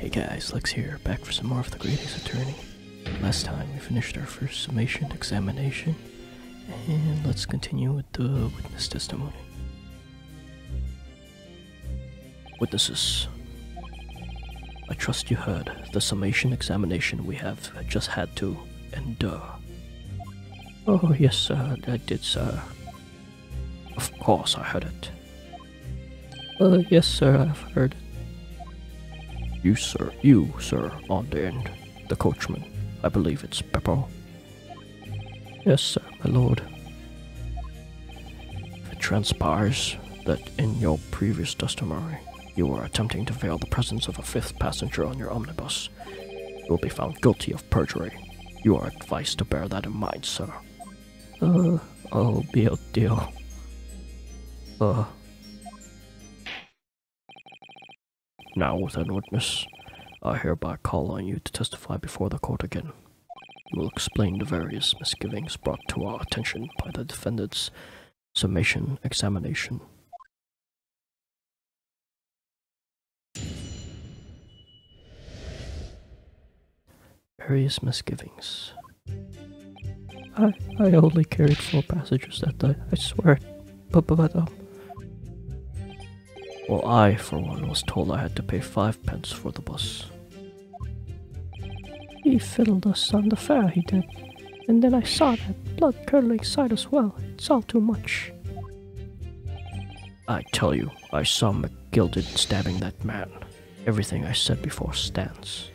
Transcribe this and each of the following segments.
Hey guys, Lex here, back for some more of the Great Ace Attorney. Last time we finished our first summation examination, and let's continue with the witness testimony. Witnesses, I trust you heard the summation examination we have just had to endure. Oh yes sir, I did sir. Of course I heard it. Yes sir, I've heard it. You sir, on the end, the coachman. I believe it's Beppo. Yes sir, my lord. If it transpires that in your previous testimony you were attempting to veil the presence of a fifth passenger on your omnibus, you will be found guilty of perjury. You are advised to bear that in mind, sir. Oh, deal. Now, with an witness, I hereby call on you to testify before the court again. You will explain the various misgivings brought to our attention by the defendant's summation examination. Various misgivings. I only carried 4 passengers that day, I swear. But well, I, for one, was told I had to pay 5 pence for the bus. He fiddled us on the fare, he did. And then I saw that blood-curdling sight as well. It's all too much. I tell you, I saw McGilded stabbing that man. Everything I said before stands.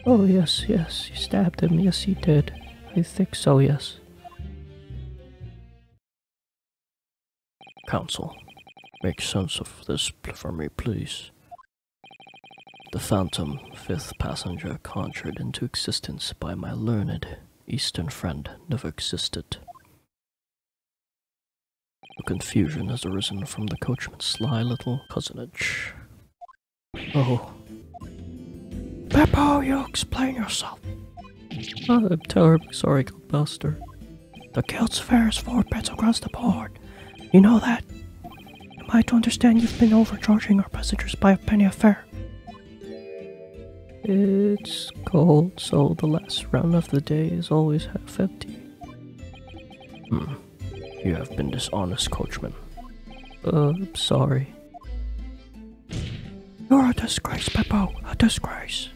Oh, yes, he stabbed him. Yes, he did. I think so, yes. Counsel, make sense of this for me, please. The phantom fifth passenger conjured into existence by my learned Eastern friend never existed. The confusion has arisen from the coachman's sly little cousinage. Oh. Beppo, you explain yourself. I'm terribly sorry, Goldbuster. The guild's fare is 4 pence across the board. You know that? Am I to understand you've been overcharging our passengers by a penny a fare? It's cold, so the last round of the day is always half empty. You have been dishonest, coachman. I'm sorry. You're a disgrace, Beppo, a disgrace.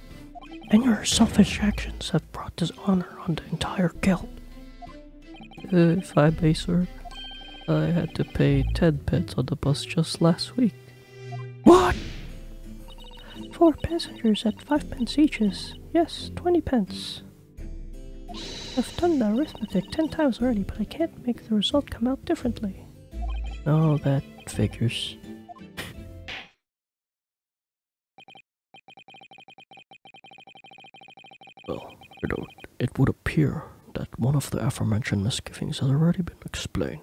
And your selfish actions have brought dishonor on the entire guild. If I may, sir, I had to pay 10 pence on the bus just last week. What? 4 passengers at 5 pence each is, yes, 20 pence. I've done the arithmetic 10 times already, but I can't make the result come out differently. Oh, that figures. Well, it would appear that one of the aforementioned misgivings has already been explained.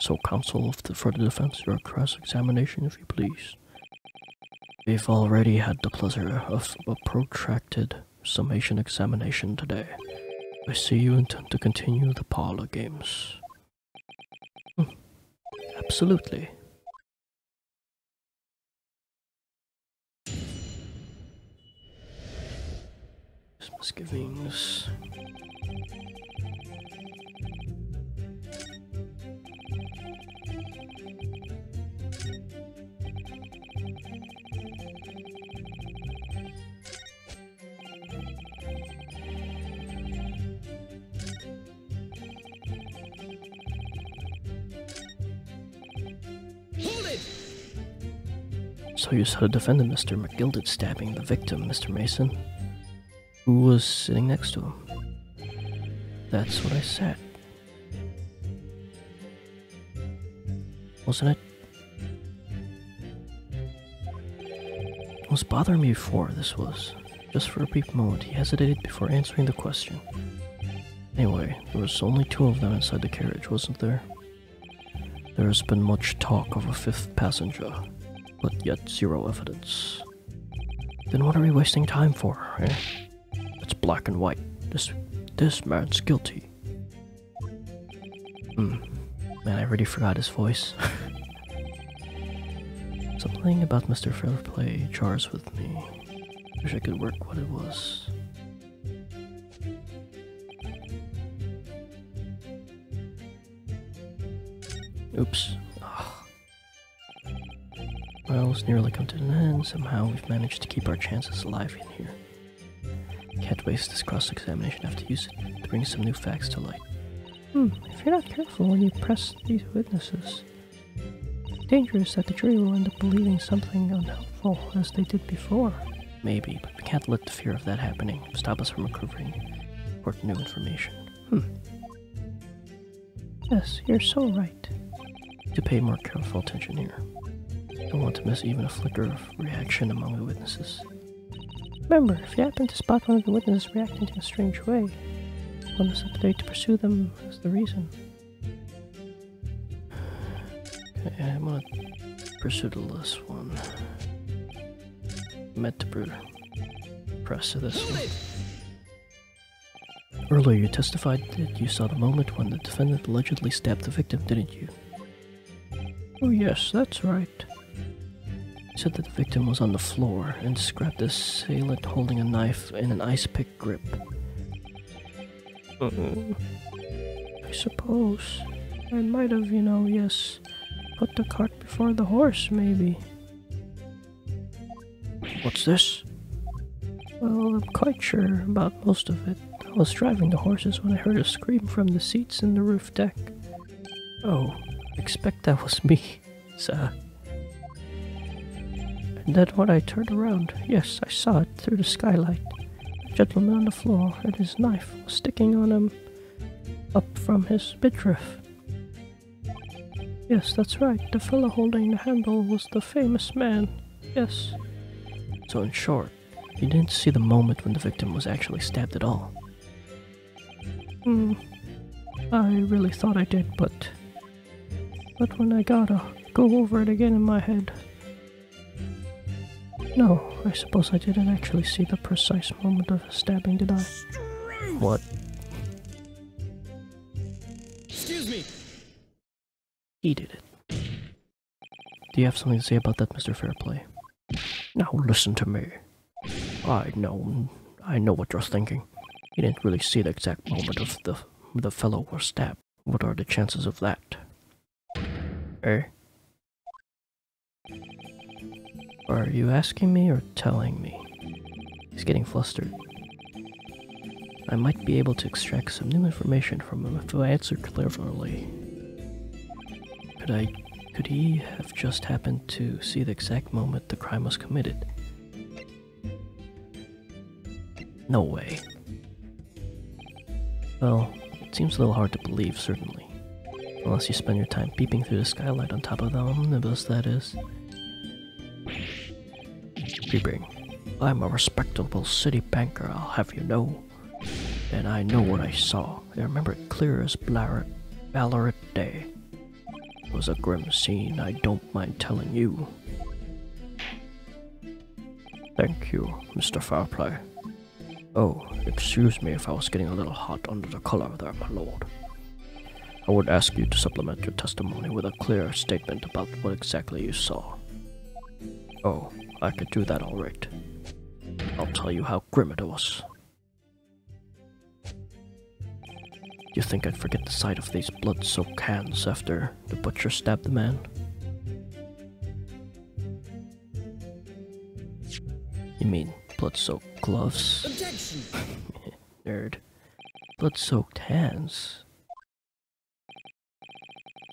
So, counsel for the defense, your cross-examination, if you please. We've already had the pleasure of a protracted summation examination today. I see you intend to continue the parlor games. Absolutely. Misgivings. So you saw the defendant, Mr. McGilded, stabbing the victim, Mr. Mason, who was sitting next to him. That's what I said. Wasn't it? It was bothering me before, this was. Just for a brief moment, he hesitated before answering the question. Anyway, there was only 2 of them inside the carriage, wasn't there? There has been much talk of a 5th passenger, but yet 0 evidence. Then what are we wasting time for, eh? It's black and white. This man's guilty. Man, I already forgot his voice. Something about Mr. Fairplay jars with me. Wish I could work what it was. Oops. Oh. Well, it's nearly come to an end. Somehow we've managed to keep our chances alive in here. Can't waste this cross-examination. I have to use it to bring some new facts to light. If you're not careful when you press these witnesses, it's dangerous that the jury will end up believing something unhelpful as they did before. Maybe, but we can't let the fear of that happening stop us from uncovering important new information. Yes, you're so right. To pay more careful attention here. Don't want to miss even a flicker of reaction among the witnesses. Remember, if you happen to spot one of the witnesses reacting in a strange way, don't hesitate to pursue them as the reason. Okay, I'm gonna pursue this one. Meant to press this one. Earlier you testified that you saw the moment when the defendant allegedly stabbed the victim, didn't you? Oh yes, that's right. You said that the victim was on the floor and described the assailant holding a knife in an ice pick grip. I suppose I might have, yes, put the cart before the horse, maybe. What's this? Well, I'm quite sure about most of it. I was driving the horses when I heard a scream from the seats in the roof deck. Oh, I expect that was me, sir. And then when I turned around, yes, I saw it through the skylight. The gentleman on the floor and his knife was sticking on him up from his midriff. Yes, that's right. The fellow holding the handle was the famous man. Yes. So in short, you didn't see the moment when the victim was actually stabbed at all. I really thought I did, but when I gotta go over it again in my head. No, I suppose I didn't actually see the precise moment of the stabbing, did I? What? Excuse me. He did it. Do you have something to say about that, Mr. Fairplay? Now listen to me. I know what you're thinking. You didn't really see the exact moment of the fellow was stabbed. What are the chances of that? Eh? Are you asking me or telling me? He's getting flustered. I might be able to extract some new information from him if I answer cleverly. Could he have just happened to see the exact moment the crime was committed? No way. Well, it seems a little hard to believe, certainly. Unless you spend your time peeping through the skylight on top of the omnibus, that is. Peeping. I'm a respectable city banker, I'll have you know. And I know what I saw. I remember it clear as Ballarat Day. It was a grim scene, I don't mind telling you. Thank you, Mr. Fairplay. Oh, excuse me if I was getting a little hot under the collar there, my lord. I would ask you to supplement your testimony with a clear statement about what exactly you saw. Oh, I could do that all right. I'll tell you how grim it was. Do you think I'd forget the sight of these blood-soaked hands after the butcher stabbed the man? You mean blood-soaked gloves? Objection! Nerd. Blood-soaked hands?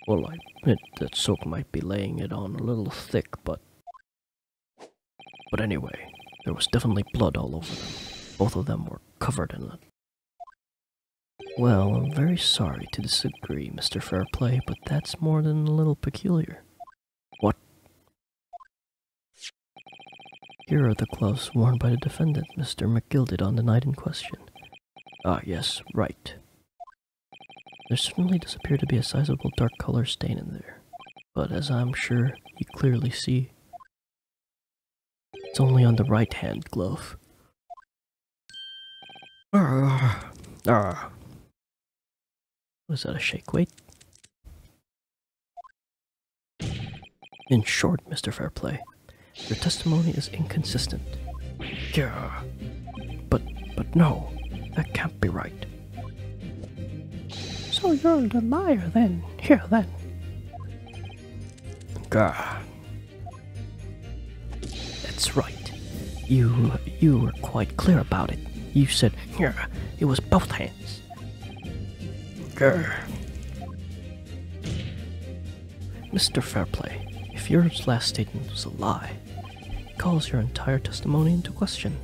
Well, I admit that soap might be laying it on a little thick, but anyway, there was definitely blood all over them. Both of them were covered in it. Well, I'm very sorry to disagree, Mr. Fairplay, but that's more than a little peculiar. What? Here are the gloves worn by the defendant, Mr. McGilded, on the night in question. Ah, yes, right. There certainly does appear to be a sizable dark color stain in there, but as I'm sure you clearly see, it's only on the right-hand glove. Was that a shake weight? In short, Mr. Fairplay, your testimony is inconsistent. Yeah. But no, that can't be right. So you're the liar then. Here then. Gah. That's right. You were quite clear about it. You said, yeah, it was both hands. Grr. Mr. Fairplay, if your last statement was a lie, it calls your entire testimony into question.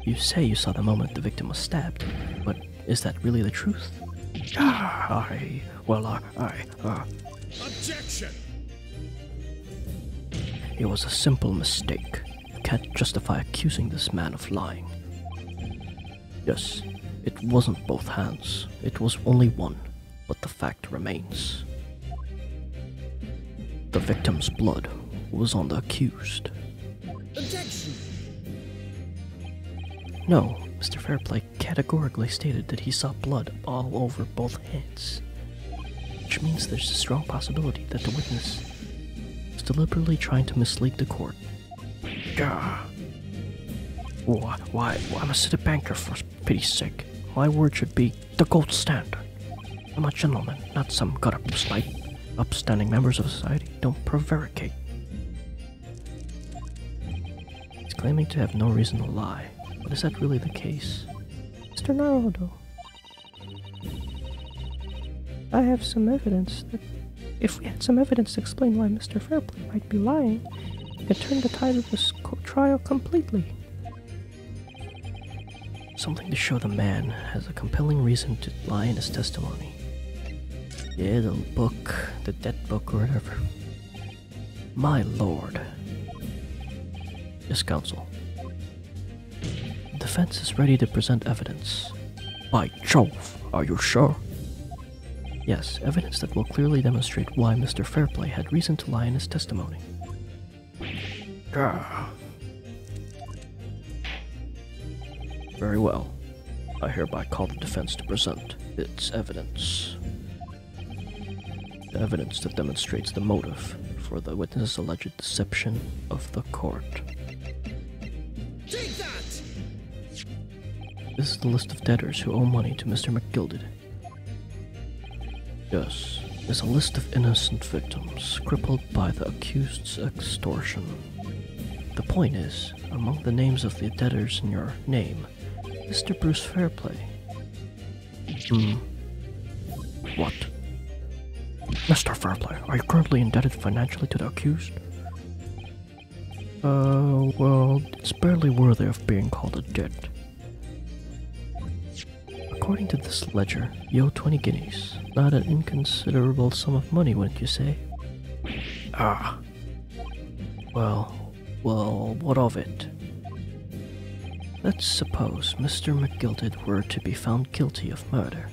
You say you saw the moment the victim was stabbed, but is that really the truth? Objection! It was a simple mistake. You can't justify accusing this man of lying. Yes, it wasn't both hands. It was only one, but the fact remains. The victim's blood was on the accused. Objection! No, Mr. Fairplay categorically stated that he saw blood all over both hands, which means there's a strong possibility that the witness was deliberately trying to mislead the court. Gah. Why, I'm a city banker, for pity's sake. My word should be the gold standard. I'm a gentleman, not some gutter snipe. Upstanding members of society don't prevaricate. He's claiming to have no reason to lie, but is that really the case? Mr. Naruto, I have some evidence that if we had some evidence to explain why Mr. Fairplay might be lying, it could turn the tide of this trial completely. Something to show the man has a compelling reason to lie in his testimony. Yeah, the book, the dead book or whatever. My lord. Yes, counsel. The defense is ready to present evidence. By Jove, are you sure? Yes, evidence that will clearly demonstrate why Mr. Fairplay had reason to lie in his testimony. Very well. I hereby call the defense to present its evidence. The evidence that demonstrates the motive for the witness's alleged deception of the court. Take that! This is the list of debtors who owe money to Mr. McGilded. Yes, it's a list of innocent victims crippled by the accused's extortion. The point is, among the names of the debtors in your name, Mr. Bruce Fairplay. What? Mr. Fairplay, are you currently indebted financially to the accused? Well, it's barely worthy of being called a debt. According to this ledger, you owe 20 guineas. Not an inconsiderable sum of money, wouldn't you say? Well, what of it? Let's suppose Mr. McGilded were to be found guilty of murder.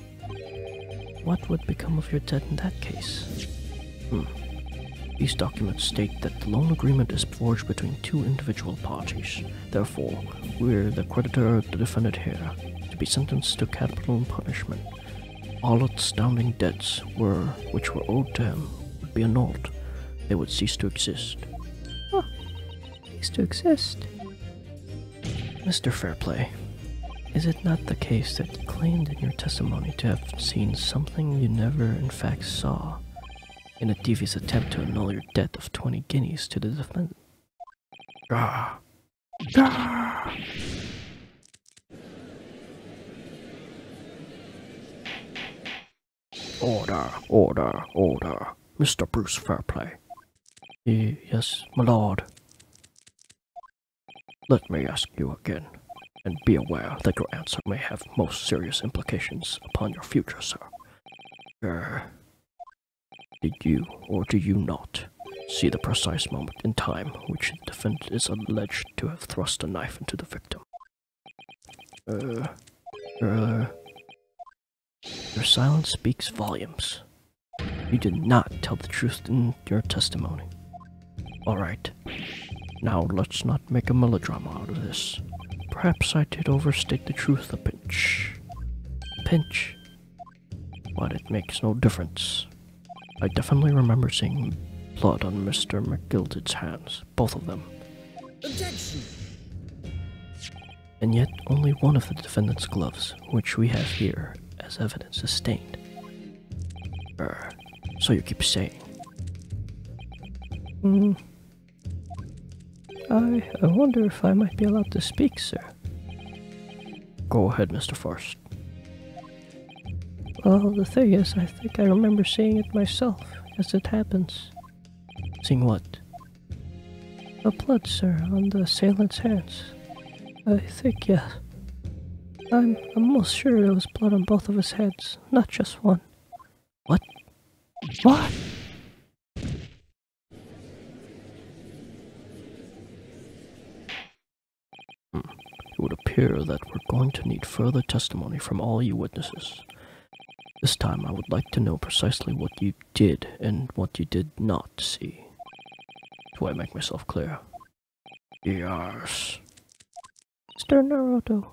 What would become of your debt in that case? These documents state that the loan agreement is forged between two individual parties. Therefore, we're the creditor of the defendant here, to be sentenced to capital punishment. All outstanding debts which were owed to him would be annulled. They would cease to exist. Cease to exist? Mr. Fairplay, is it not the case that you claimed in your testimony to have seen something you never in fact saw, in a devious attempt to annul your debt of 20 guineas to the defendant? Order. Mr. Bruce Fairplay. Yes, my lord. Let me ask you again, and be aware that your answer may have most serious implications upon your future, sir. Did you, or do you not, see the precise moment in time which the defendant is alleged to have thrust a knife into the victim? Your silence speaks volumes. You did not tell the truth in your testimony. Alright, now let's not make a melodrama out of this. Perhaps I did overstate the truth a pinch. Pinch? But it makes no difference. I definitely remember seeing blood on Mr. McGilded's hands, both of them. Objection! And yet only one of the defendant's gloves, which we have here as evidence, is stained. So you keep saying. I wonder if I might be allowed to speak, sir. Go ahead, Mr. First. Well, the thing is, I think I remember seeing it myself, as it happens. Seeing what? The blood, sir, on the assailant's hands. I think, yes. I'm almost sure there was blood on both of his heads, not just one. What? What? It would appear that we're going to need further testimony from all you witnesses. This time I would like to know precisely what you did and what you did not see. Do I make myself clear? Yes. Mr. Naruto,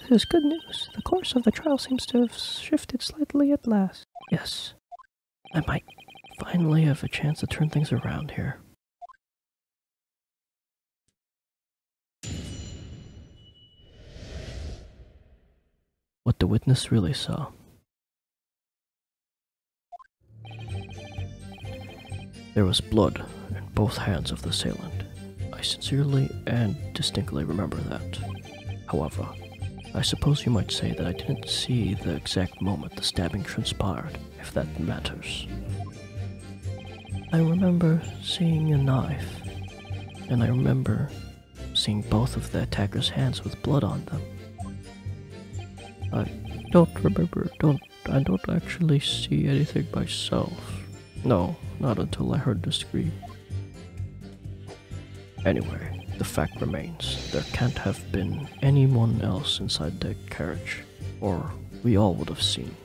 this is good news. The course of the trial seems to have shifted slightly at last. Yes. I might finally have a chance to turn things around here. What the witness really saw. There was blood in both hands of the assailant. I sincerely and distinctly remember that. However, I suppose you might say that I didn't see the exact moment the stabbing transpired, if that matters. I remember seeing a knife, and I remember seeing both of the attacker's hands with blood on them. I don't remember, I don't actually see anything myself. No, not until I heard the scream. Anyway, the fact remains, there can't have been anyone else inside the carriage, or we all would have seen.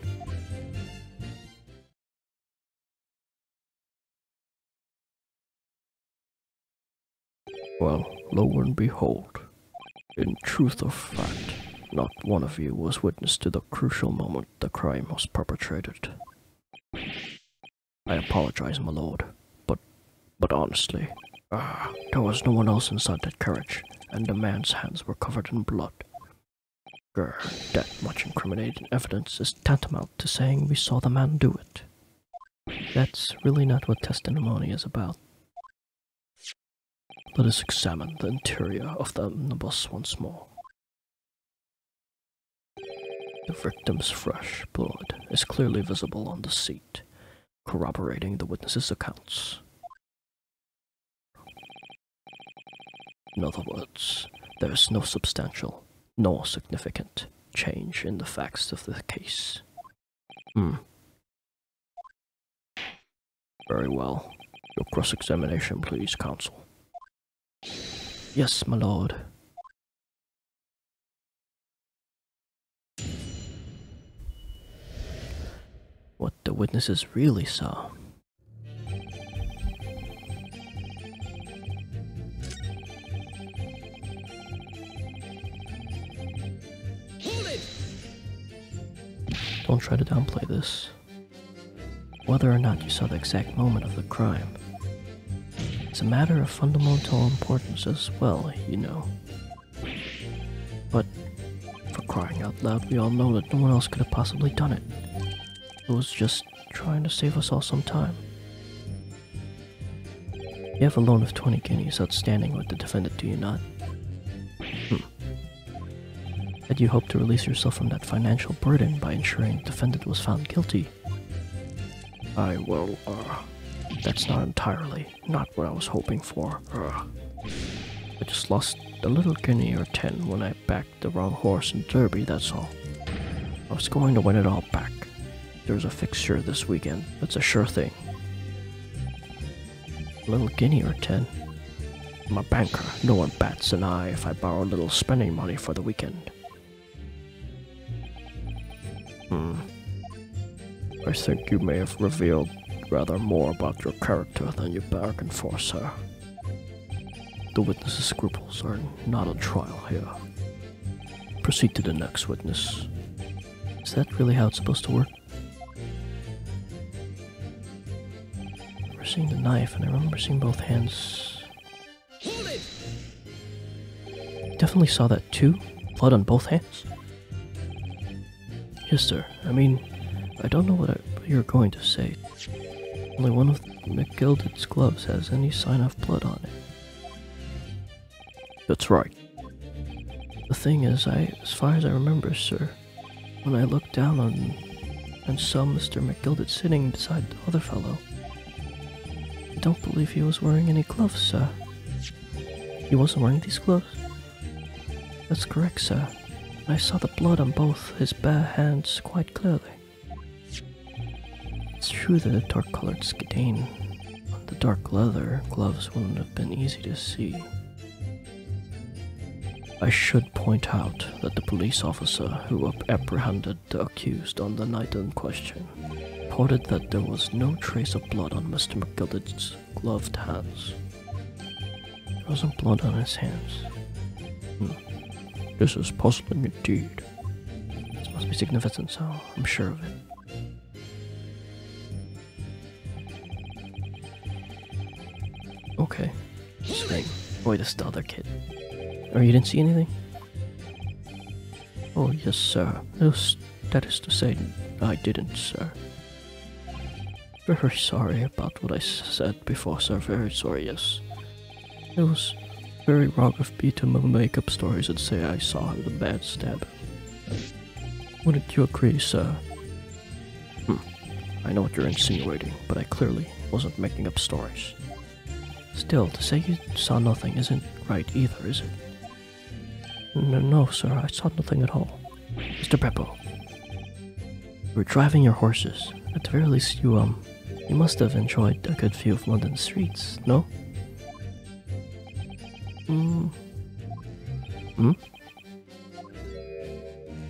Well, lo and behold, in truth of fact, not one of you was witness to the crucial moment the crime was perpetrated. I apologize, my lord, but honestly, there was no one else inside that carriage, and the man's hands were covered in blood. That much incriminating evidence is tantamount to saying we saw the man do it. That's really not what testimony is about. Let us examine the interior of the omnibus once more. The victim's fresh blood is clearly visible on the seat, corroborating the witness's accounts. In other words, there is no substantial, nor significant change in the facts of the case. Very well. Your cross-examination, please, counsel. Yes, my lord. What the witnesses really saw. Hold it! Don't try to downplay this. Whether or not you saw the exact moment of the crime, it's a matter of fundamental importance as well, you know. But, for crying out loud, we all know that no one else could have possibly done it. It was just trying to save us all some time. You have a loan of 20 guineas outstanding with the defendant, do you not? Had you hoped to release yourself from that financial burden by ensuring the defendant was found guilty? That's not entirely, not what I was hoping for. I just lost a little guinea or 10 when I backed the wrong horse in Derby, that's all. I was going to win it all back. There's a fixture this weekend, that's a sure thing. A little guinea or 10? I'm a banker, no one bats an eye if I borrow a little spending money for the weekend. I think you may have revealed rather more about your character than you bargained for, sir. The witness's scruples are not on trial here. Proceed to the next witness. Is that really how it's supposed to work? I remember seeing the knife, and I remember seeing both hands. Hold it! Definitely saw that too, blood on both hands? Yes, sir. I mean, I don't know what you're going to say. Only one of McGilded's gloves has any sign of blood on it. That's right. The thing is, as far as I remember, sir, when I looked down and saw Mr. McGilded sitting beside the other fellow, I don't believe he was wearing any gloves, sir. He wasn't wearing these gloves? That's correct, sir. I saw the blood on both his bare hands quite clearly. It's true that the dark-colored stain on the dark leather gloves wouldn't have been easy to see. I should point out that the police officer who apprehended the accused on the night in question reported that there was no trace of blood on Mr. McGilded's gloved hands. There wasn't blood on his hands. This is puzzling indeed. This must be significant, so I'm sure of it. Okay. Swing. Boy, this is the other kid. Oh, you didn't see anything? Oh, yes, sir. That is to say, I didn't, sir. Very sorry about what I said before, sir. Very sorry, yes. It was very wrong of me to make up stories and say I saw the man stab him. Wouldn't you agree, sir? I know what you're insinuating, but I clearly wasn't making up stories. Still, to say you saw nothing isn't right either, is it? No, sir, I saw nothing at all. Mr. Beppo, you were driving your horses. At the very least, you must have enjoyed a good view of London streets, no?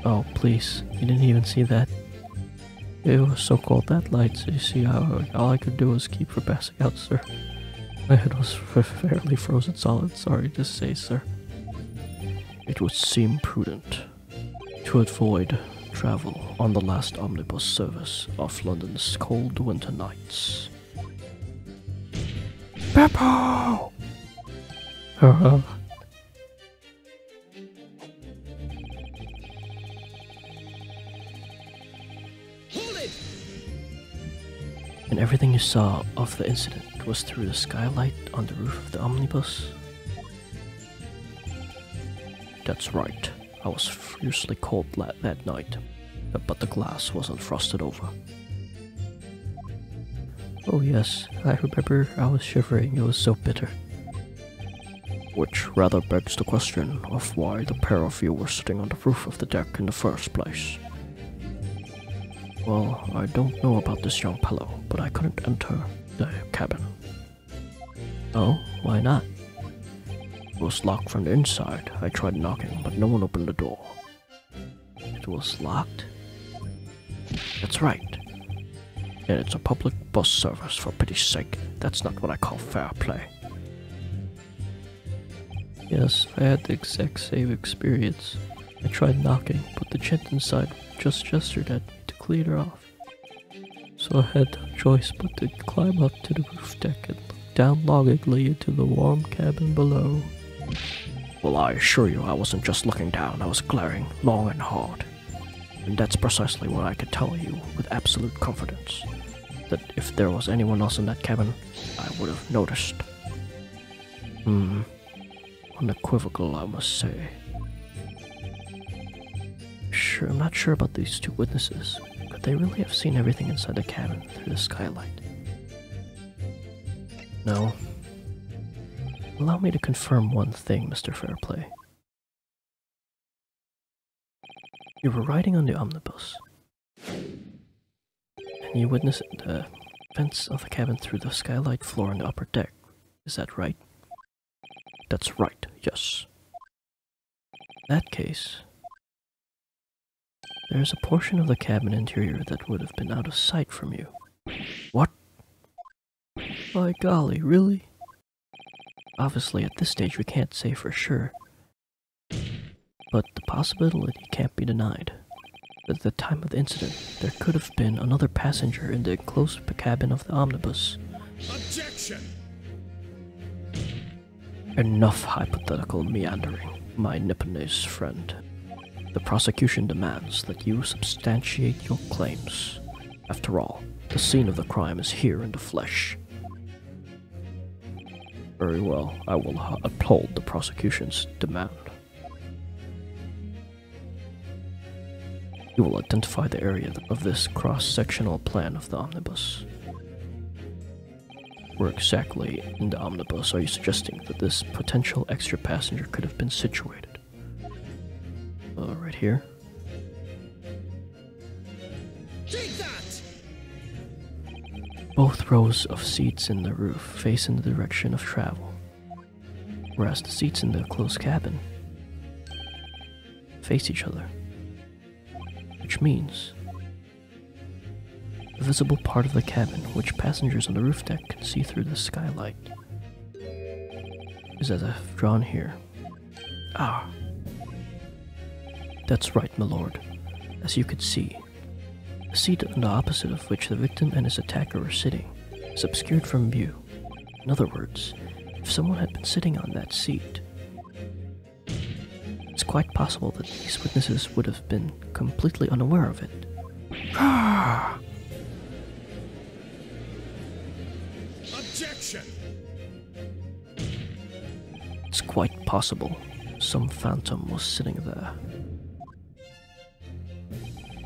Oh, please, you didn't even see that. It was so cold that light, so you see how all I could do was keep from passing out, sir. My head was fairly frozen solid, sorry to say, sir. It would seem prudent to avoid travel on the last omnibus service of London's cold winter nights. Beppo! Hold it! And everything you saw of the incident was through the skylight on the roof of the omnibus? That's right. I was fiercely cold that night, but the glass wasn't frosted over. Oh yes, I remember I was shivering, it was so bitter. Which rather begs the question of why the pair of you were sitting on the roof of the deck in the first place. Well, I don't know about this young fellow, but I couldn't enter the cabin. Oh, why not? It was locked from the inside. I tried knocking, but no one opened the door. It was locked? That's right. And it's a public bus service, for pity's sake. That's not what I call fair play. Yes, I had the exact same experience. I tried knocking, but the gent inside just gestured at me to clear her off. So I had no choice but to climb up to the roof deck and look down longingly into the warm cabin below. Well, I assure you I wasn't just looking down, I was glaring long and hard. And that's precisely what I could tell you with absolute confidence. That if there was anyone else in that cabin, I would have noticed. Unequivocal, I must say. Sure, I'm not sure about these two witnesses. Could they really have seen everything inside the cabin through the skylight? No. Allow me to confirm one thing, Mr. Fairplay. You were riding on the omnibus, and you witnessed the vents of the cabin through the skylight floor on the upper deck. Is that right? That's right, yes. In that case, there is a portion of the cabin interior that would have been out of sight from you. What? By golly, really? Obviously, at this stage we can't say for sure. But the possibility can't be denied. At the time of the incident, there could have been another passenger in the enclosed cabin of the omnibus. Objection! Enough hypothetical meandering, my Nipponese friend. The prosecution demands that you substantiate your claims. After all, the scene of the crime is here in the flesh. Very well, I will uphold the prosecution's demand. You will identify the area of this cross-sectional plan of the omnibus. Where exactly in the omnibus are you suggesting that this potential extra passenger could have been situated? Right here? Take that! Both rows of seats in the roof face in the direction of travel, whereas the seats in the closed cabin face each other, which means the visible part of the cabin, which passengers on the roof deck can see through the skylight, is as if drawn here. Ah, that's right, my lord. As you could see, the seat on the opposite of which the victim and his attacker were sitting is obscured from view. In other words, if someone had been sitting on that seat, it's quite possible that these witnesses would have been completely unaware of it. Objection! It's quite possible some phantom was sitting there.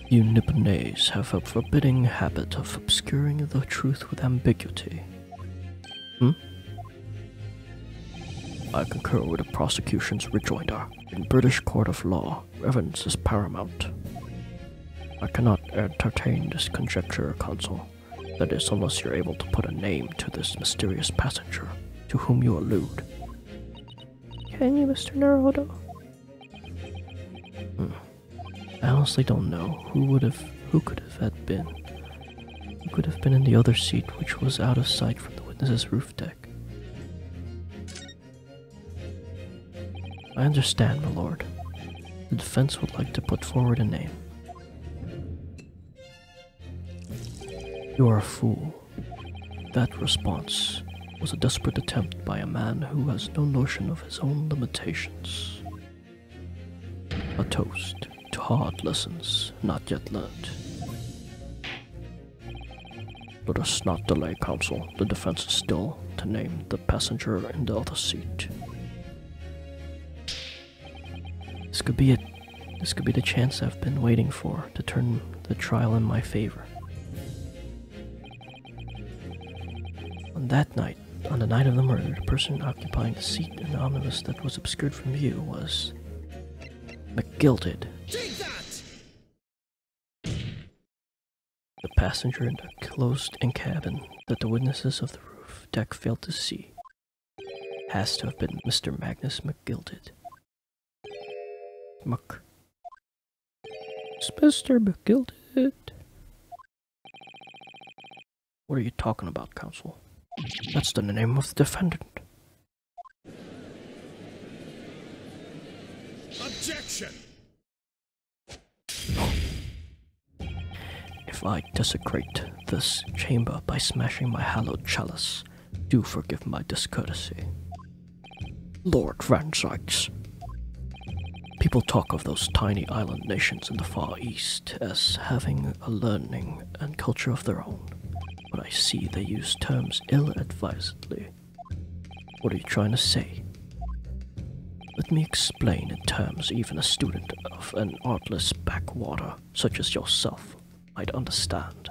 You Nipponese have a forbidding habit of obscuring the truth with ambiguity. I concur with the prosecution's rejoinder. In British court of law, evidence is paramount. I cannot entertain this conjecture, counsel. That is, unless you're able to put a name to this mysterious passenger to whom you allude. Can you, Mr. Naruto? I honestly don't know who could have been in the other seat, which was out of sight from the witness's roof deck. I understand, my lord. The defense would like to put forward a name. You are a fool. That response was a desperate attempt by a man who has no notion of his own limitations. A toast to hard lessons not yet learned. Let us not delay, counsel. The defense is still to name the passenger in the other seat. This could be it. This could be the chance I've been waiting for to turn the trial in my favor. On that night, on the night of the murder, the person occupying the seat in the omnibus that was obscured from view was McGilded. Take that! The passenger in the closed-in cabin that the witnesses of the roof deck failed to see has to have been Mr. Magnus McGilded. It's Mr. McGilded. What are you talking about, counsel? That's the name of the defendant. Objection! If I desecrate this chamber by smashing my hallowed chalice, do forgive my discourtesy. Lord Van Sykes. People talk of those tiny island nations in the Far East as having a learning and culture of their own, but I see they use terms ill-advisedly. What are you trying to say? Let me explain in terms even a student of an artless backwater such as yourself might understand.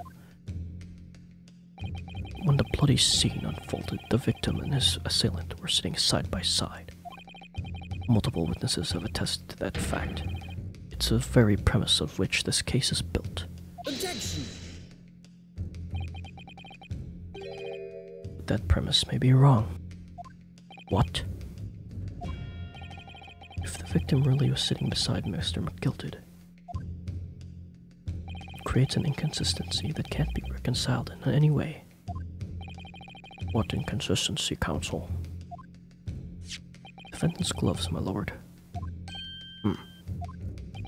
When the bloody scene unfolded, the victim and his assailant were sitting side by side. Multiple witnesses have attested to that fact. It's the very premise of which this case is built. Objection! But that premise may be wrong. What? If the victim really was sitting beside Mr. McGilded, it creates an inconsistency that can't be reconciled in any way. What inconsistency, counsel? Defendant's gloves, my lord.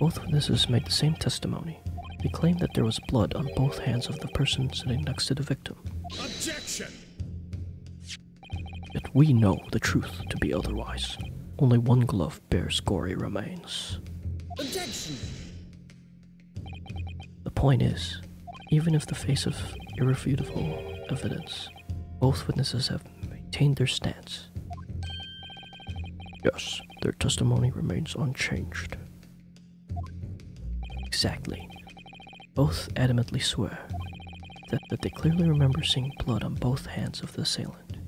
Both witnesses made the same testimony. They claimed that there was blood on both hands of the person sitting next to the victim. Objection! Yet we know the truth to be otherwise. Only one glove bears gory remains. Objection! The point is, even if the face of irrefutable evidence, both witnesses have maintained their stance. Yes, their testimony remains unchanged. Exactly. Both adamantly swear that they clearly remember seeing blood on both hands of the assailant.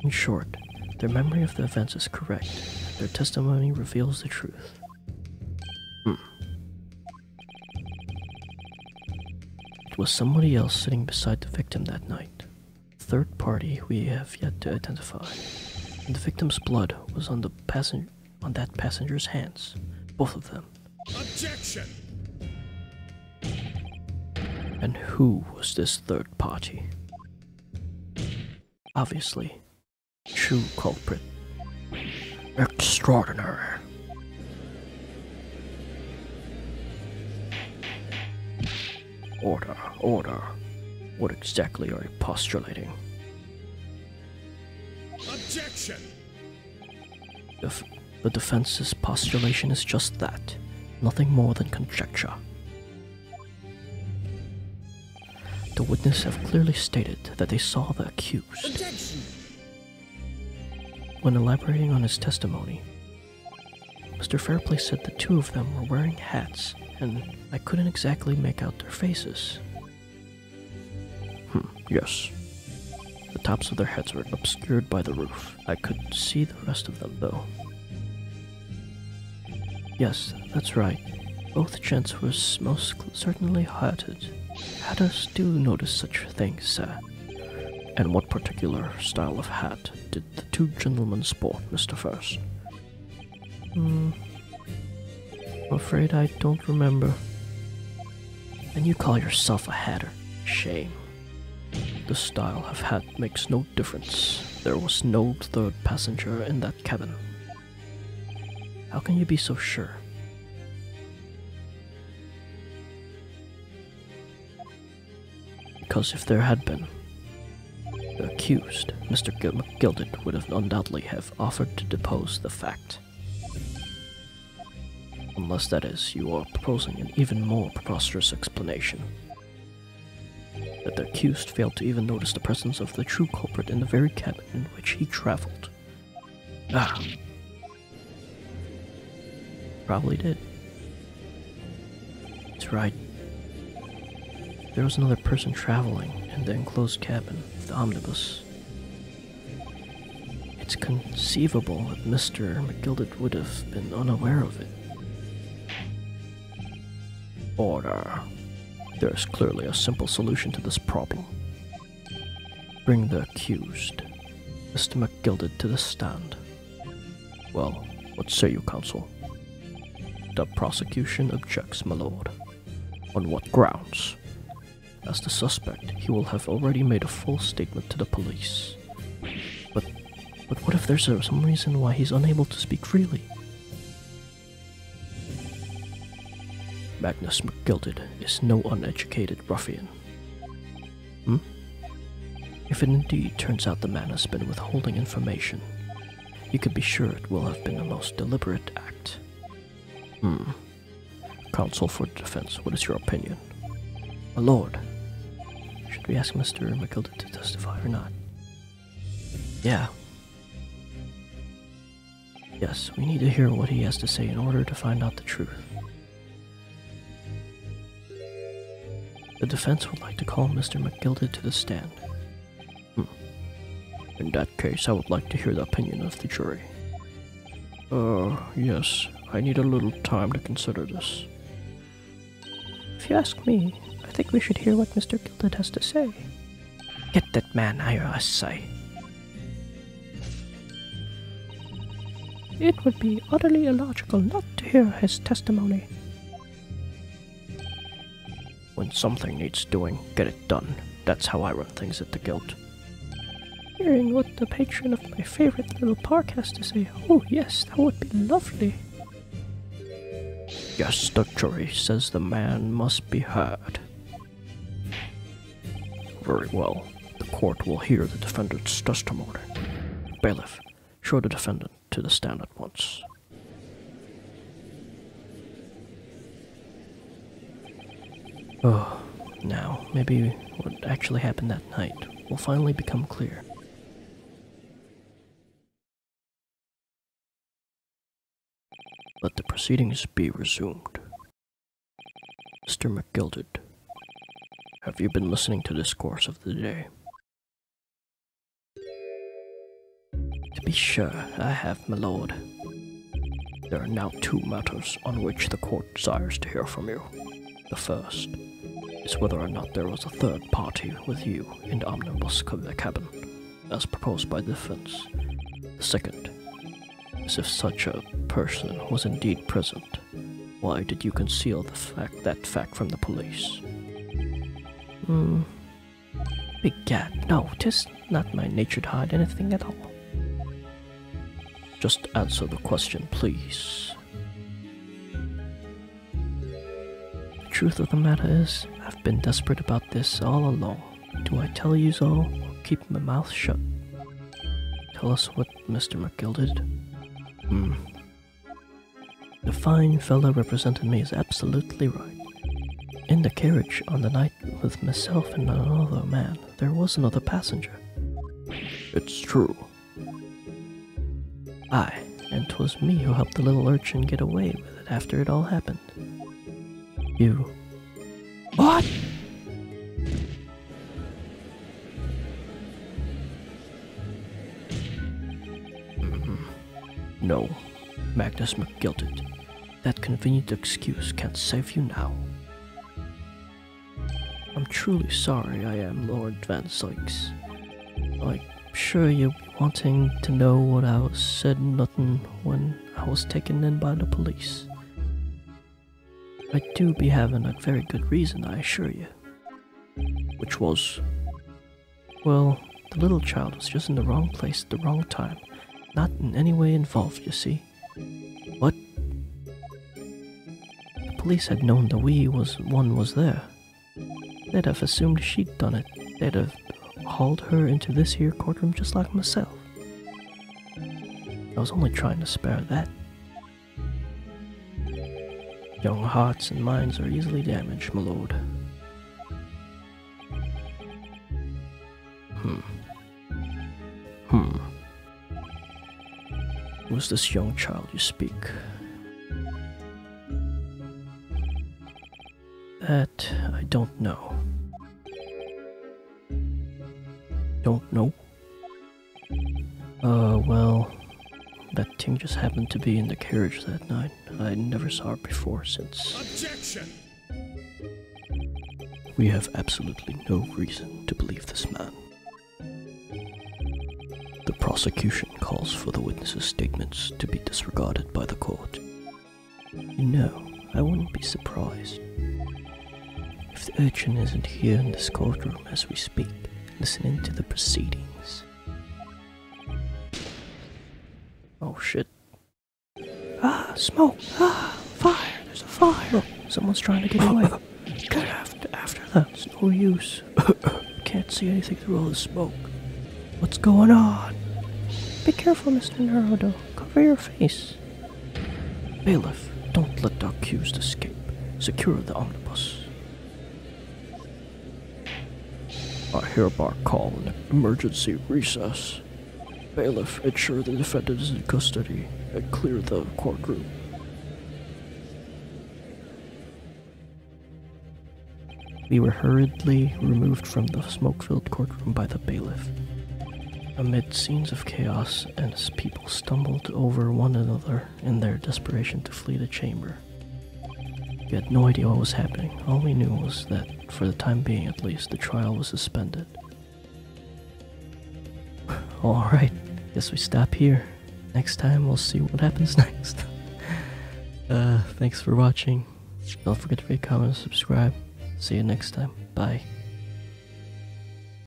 In short, their memory of the events is correct. Their testimony reveals the truth. It was somebody else sitting beside the victim that night. A third party we have yet to identify. And the victim's blood was on that passenger's hands. Both of them. Objection! And who was this third party? Obviously, true culprit. Extraordinary. Order, order. What exactly are you postulating? Objection! The defense's postulation is just that. Nothing more than conjecture. The witnesses have clearly stated that they saw the accused. Objection! When elaborating on his testimony, Mr. Fairplay said the two of them were wearing hats, and I couldn't exactly make out their faces. Yes. The tops of their heads were obscured by the roof. I could see the rest of them, though. Yes, that's right. Both gents were most certainly hatted. Hatters do notice such things, sir. And what particular style of hat did the two gentlemen sport, Mr. First? I'm afraid I don't remember. And you call yourself a hatter? Shame. The style of hat makes no difference. There was no third passenger in that cabin. How can you be so sure? Because if there had been, the accused, Mr. McGilded, would have undoubtedly have offered to depose the fact. Unless, that is, you are proposing an even more preposterous explanation. That the accused failed to even notice the presence of the true culprit in the very cabin in which he traveled. Probably did. That's right. There was another person traveling in the enclosed cabin of the omnibus. It's conceivable that Mr. McGilded would have been unaware of it. Order. There is clearly a simple solution to this problem. Bring the accused, Mr. McGilded, to the stand. Well, what say you, counsel? The prosecution objects, my lord. On what grounds? As the suspect, he will have already made a full statement to the police. But what if there's some reason why he's unable to speak freely? Magnus McGilded is no uneducated ruffian. If it indeed turns out the man has been withholding information, you can be sure it will have been a most deliberate act. Counsel for the defense, what is your opinion? My lord, should we ask Mr. McGilded to testify or not? Yeah. Yes, we need to hear what he has to say in order to find out the truth. The defense would like to call Mr. McGilded to the stand. In that case, I would like to hear the opinion of the jury. Yes. I need a little time to consider this. If you ask me, I think we should hear what Mr. Gilded has to say. Get that man out of sight. It would be utterly illogical not to hear his testimony. When something needs doing, get it done. That's how I run things at the Guild. Hearing what the patron of my favorite little park has to say, oh yes, that would be lovely. Yes, the jury says the man must be heard. Very well. The court will hear the defendant's testimony. Bailiff, show the defendant to the stand at once. Oh, now, maybe what actually happened that night will finally become clear. Let the proceedings be resumed. Mr. McGilded, have you been listening to the discourse of the day? To be sure, I have, my lord. There are now two matters on which the court desires to hear from you. The first is whether or not there was a third party with you in the omnibus cabin, as proposed by the defense. The second is if such a person was indeed present, why did you conceal that fact from the police? Begad, no, 'tis not my nature to hide anything at all. Just answer the question, please. The truth of the matter is, I've been desperate about this all along. Do I tell you so, or keep my mouth shut? Tell us what Mr. McGilded. The fine fellow represented me is absolutely right. In the carriage on the night with myself and another man, there was another passenger. It's true. Aye, and 'twas me who helped the little urchin get away with it after it all happened. You. What? No, Magnus McGilded. That convenient excuse can't save you now. I'm truly sorry I am, Lord Van Sykes. I'm sure you'll be wanting to know what I was said nothing when I was taken in by the police. I do be having a very good reason, I assure you. Which was? Well, the little child was just in the wrong place at the wrong time. Not in any way involved, you see. What? The police had known the wee one was there. They'd have assumed she'd done it. They'd have hauled her into this here courtroom just like myself. I was only trying to spare that. Young hearts and minds are easily damaged, my lord. Who's this young child you speak? That I don't know. Don't know? Well, that thing just happened to be in the carriage that night. I never saw it before since. Objection! We have absolutely no reason to believe this man. The prosecution calls for the witness's statements to be disregarded by the court. You know, I wouldn't be surprised if the urchin isn't here in this courtroom as we speak, listening to the proceedings. Oh shit. Ah, smoke! Ah, fire! There's a fire! Look, someone's trying to get away. Get after them. It's no use. Can't see anything through all the smoke. What's going on? Be careful, Mr. Naruto. Cover your face. Bailiff, don't let the accused escape. Secure the omnibus. I hereby call an emergency recess. Bailiff, ensure the defendant is in custody and clear the courtroom. We were hurriedly removed from the smoke-filled courtroom by the bailiff. Amid scenes of chaos, and as people stumbled over one another in their desperation to flee the chamber. We had no idea what was happening. All we knew was that, for the time being at least, the trial was suspended. Alright, guess we stop here. Next time we'll see what happens next. Thanks for watching. Don't forget to rate, comment, and subscribe. See you next time. Bye.